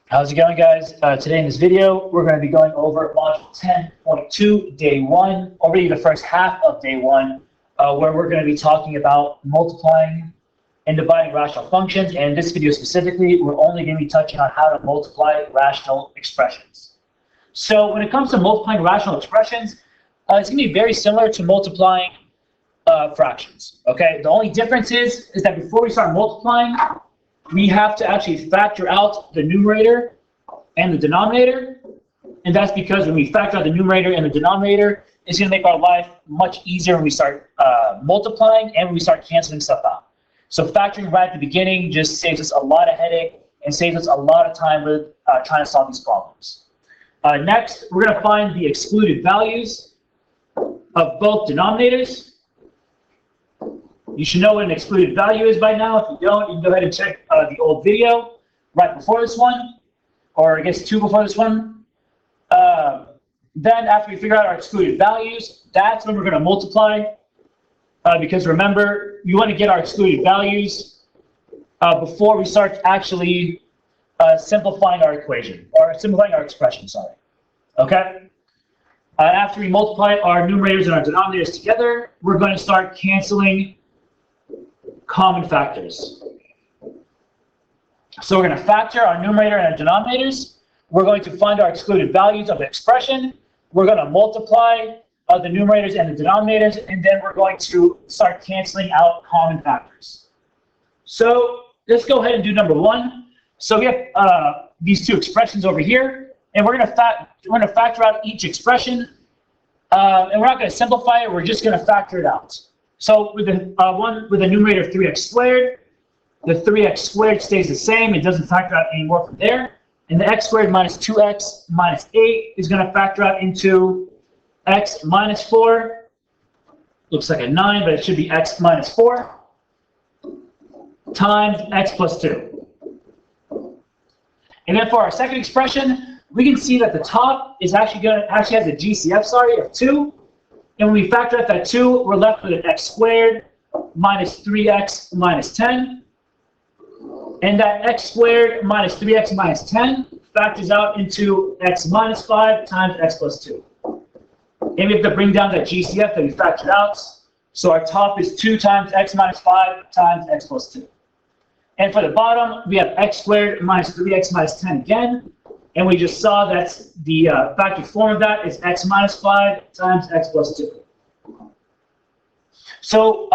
How's it going, guys? Today in this video, we're going to be going over module 10.2, day 1, already the first half of day 1, where we're going to be talking about multiplying and dividing rational functions. And in this video specifically, we're only going to be touching on how to multiply rational expressions. So when it comes to multiplying rational expressions, it's going to be very similar to multiplying fractions. Okay, the only difference is that before we start multiplying, we have to actually factor out the numerator and the denominator. And that's because when we factor out the numerator and the denominator, it's going to make our life much easier when we start multiplying and when we start canceling stuff out. So factoring right at the beginning just saves us a lot of headache and saves us a lot of time with trying to solve these problems. Next, we're going to find the excluded values of both denominators. You should know what an excluded value is by now. If you don't, you can go ahead and check the old video right before this one, or I guess 2 before this one. Then after we figure out our excluded values, that's when we're going to multiply. Because remember, you want to get our excluded values before we start actually simplifying our equation, or simplifying our expression, sorry. Okay? After we multiply our numerators and our denominators together, we're going to start canceling common factors. So we're going to factor our numerator and our denominators. We're going to find our excluded values of the expression. We're going to multiply the numerators and the denominators, and then we're going to start canceling out common factors. So let's go ahead and do number 1. So we have these 2 expressions over here, and we're going to factor out each expression, and we're not going to simplify it. We're just going to factor it out. So with the one with a numerator of 3x squared, the 3x squared stays the same. It doesn't factor out any more from there. And the x squared minus 2x minus 8 is going to factor out into x minus 4. Looks like a 9, but it should be x minus 4 times x plus 2. And then for our second expression, we can see that the top is actually has a GCF, of 2. And when we factor out that 2, we're left with an x squared minus 3x minus 10. And that x squared minus 3x minus 10 factors out into x minus 5 times x plus 2. And we have to bring down that GCF that we factored out. So our top is 2 times x minus 5 times x plus 2. And for the bottom, we have x squared minus 3x minus 10 again. And we just saw that the factored form of that is x minus 5 times x plus 2. So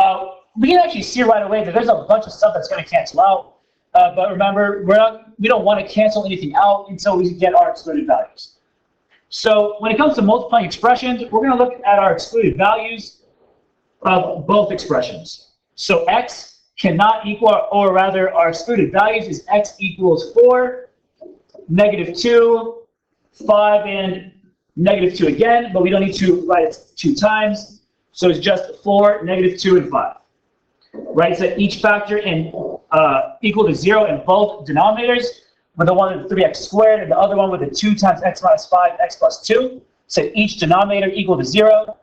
we can actually see right away that there's a bunch of stuff that's going to cancel out. But remember, we don't want to cancel anything out until we get our excluded values. So when it comes to multiplying expressions, we're going to look at our excluded values of both expressions. So x cannot equal, or rather our excluded values is x equals 4, negative 2, 5, and negative 2 again, but we don't need to write it 2 times. So it's just 4, negative 2, and 5. Right, so each factor equal to 0 in both denominators, with the one with 3x squared and the other one with the 2 times x minus 5, x plus 2. So each denominator equal to 0,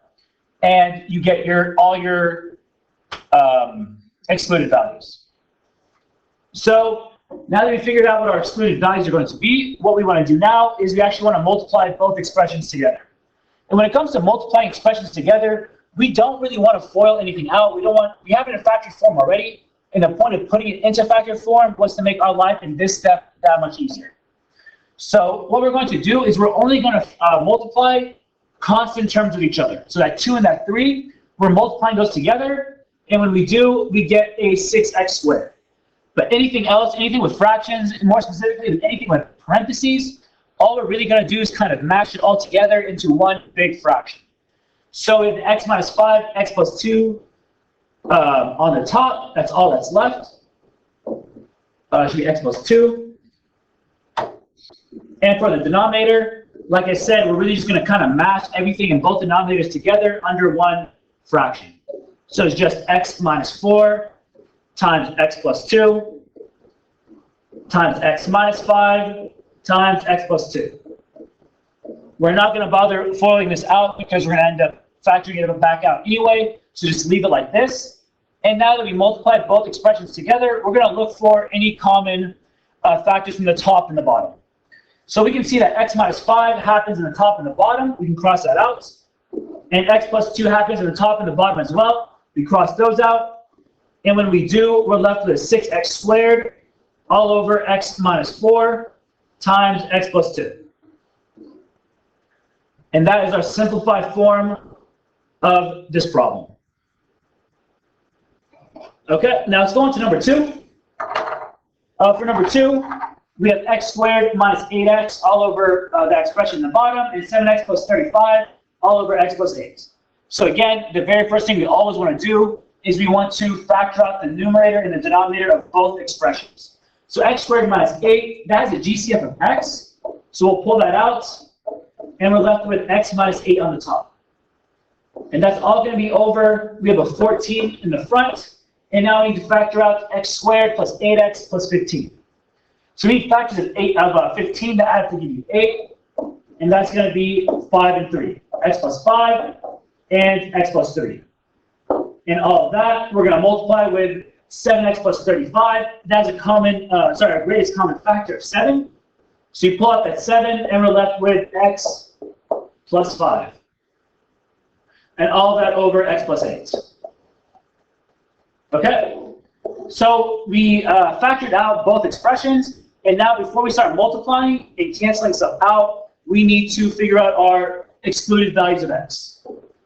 and you get all your excluded values. So now that we figured out what our excluded values are going to be, what we want to do now is we actually want to multiply both expressions together. And when it comes to multiplying expressions together, we don't really want to FOIL anything out. We have it in factored form already, and the point of putting it into factored form was to make our life in this step that much easier. So what we're going to do is we're only going to multiply constant terms with each other. So that 2 and that 3, we're multiplying those together, and when we do, we get a 6x squared. But anything else, anything with fractions, and more specifically anything with parentheses, all we're really going to do is kind of mash it all together into one big fraction. So we have x minus 5, x plus 2 on the top. That's all that's left. Should be x plus 2. And for the denominator, like I said, we're really just going to kind of mash everything in both denominators together under one fraction. So it's just x minus 4 times x plus 2 times x minus 5 times x plus 2. We're not going to bother FOILing this out because we're going to end up factoring it back out anyway, so just leave it like this. And now that we multiplied both expressions together, we're going to look for any common factors from the top and the bottom. So we can see that x minus 5 happens in the top and the bottom. We can cross that out. And x plus 2 happens in the top and the bottom as well. We cross those out. And when we do, we're left with 6x squared all over x minus 4 times x plus 2. And that is our simplified form of this problem. Okay, now let's go on to number 2. For number 2, we have x squared minus 8x all over that expression in the bottom, and 7x plus 35 all over x plus 8. So again, the very first thing we always want to do is we want to factor out the numerator and the denominator of both expressions. So x squared minus 8, that is a GCF of x. So we'll pull that out, and we're left with x minus 8 on the top. And that's all going to be over, we have a 14 in the front, and now we need to factor out x squared plus 8x plus 15. So we need factors of 15 to add to give you 8, and that's going to be 5 and 3. X plus 5 and x plus 3. And all of that, we're going to multiply with 7x plus 35. That's a common, our greatest common factor of 7. So you pull out that 7, and we're left with x plus 5. And all of that over x plus 8. Okay? So we factored out both expressions, and now before we start multiplying and canceling stuff out, we need to figure out our excluded values of x.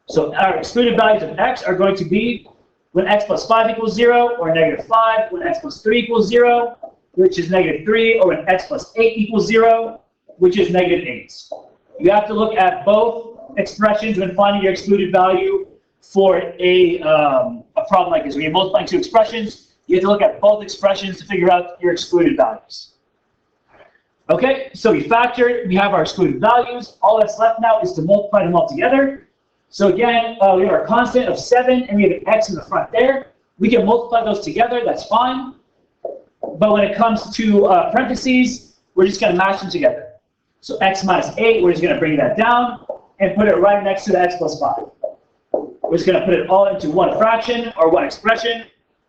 So our excluded values of x are going to be when x plus 5 equals 0, or negative 5, when x plus 3 equals 0, which is negative 3, or when x plus 8 equals 0, which is negative 8. You have to look at both expressions when finding your excluded value for a problem like this. When you're multiplying two expressions, you have to look at both expressions to figure out your excluded values. Okay, so we factored, we have our excluded values. All that's left now is to multiply them all together. So again, we have our constant of 7, and we have an x in the front there. We can multiply those together, that's fine. But when it comes to parentheses, we're just going to match them together. So x minus 8, we're just going to bring that down and put it right next to the x plus 5. We're just going to put it all into one fraction or one expression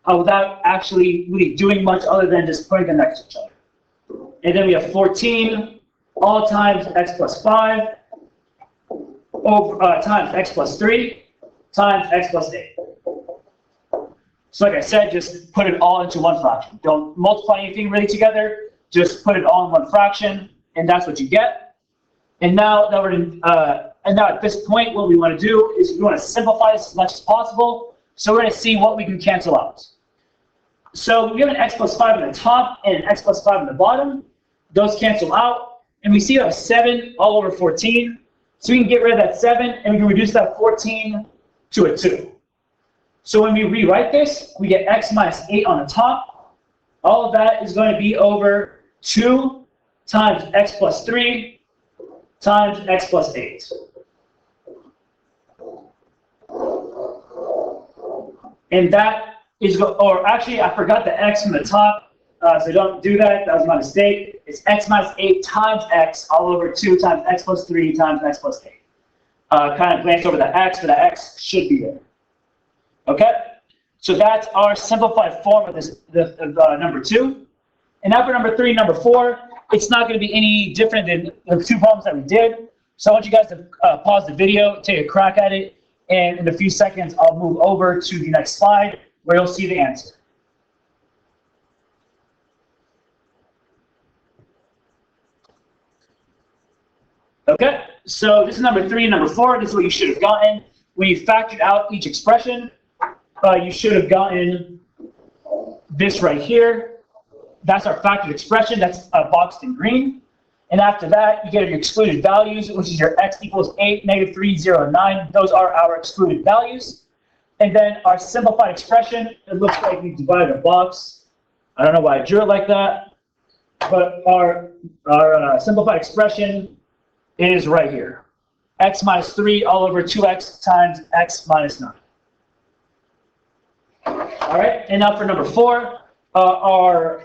without actually really doing much other than just putting them next to each other. And then we have 14 all times x plus 5 over, times x plus 3 times x plus 8. So like I said, just put it all into one fraction. Don't multiply anything really together. Just put it all in one fraction, and that's what you get. And now that we're in, at this point, what we want to do is we want to simplify this as much as possible. So we're going to see what we can cancel out. So we have an x plus 5 on the top and an x plus 5 on the bottom. Those cancel out, and we see a 7 all over 14. So we can get rid of that 7, and we can reduce that 14 to a 2. So when we rewrite this, we get x minus 8 on the top. All of that is going to be over 2 times x plus 3 times x plus 8. And that is, or actually I forgot the x from the top, so don't do that, that was my mistake. It's x minus 8 times x all over 2 times x plus 3 times x plus 8. Kind of glance over the x, but the x should be there. Okay, so that's our simplified form of this, number 2. And now for number 3 and number 4, it's not going to be any different than the two problems that we did. So I want you guys to pause the video, take a crack at it, and in a few seconds I'll move over to the next slide where you'll see the answer. Okay, so this is number 3 and number 4. This is what you should have gotten. When you factored out each expression, you should have gotten this right here. That's our factored expression. That's boxed in green. And after that, you get your excluded values, which is your x equals 8, negative 3, 0, 9. Those are our excluded values. And then our simplified expression, it looks like we divided a box. I don't know why I drew it like that. But our simplified expression is right here. X minus 3 all over 2x times x minus 9. All right, and now for number 4, our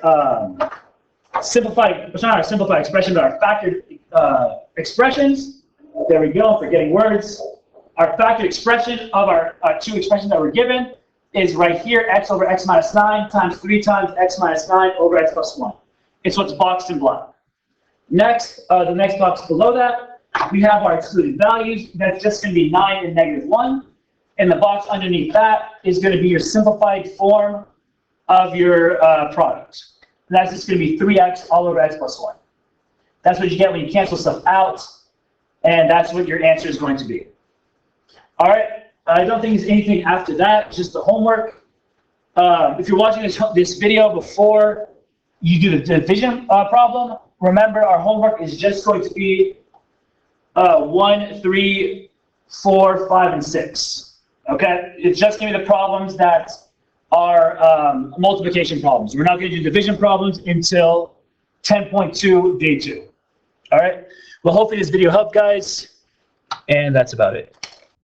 simplified expression, but our factored expressions. There we go, forgetting words. Our factored expression of our two expressions that were given is right here, x over x minus 9 times 3 times x minus 9 over x plus 1. It's what's boxed in black. Next, the next box below that, we have our excluded values. That's just going to be 9 and -1. And the box underneath that is going to be your simplified form of your product. And that's just going to be 3x all over x plus 1. That's what you get when you cancel stuff out, and that's what your answer is going to be. All right, I don't think there's anything after that, just the homework. If you're watching this video before you do the division problem, remember our homework is just going to be 1, 3, 4, 5, and 6. Okay, it's just going to be the problems that are multiplication problems. We're not going to do division problems until 10.2 day 2. All right, well, hopefully this video helped, guys, and that's about it.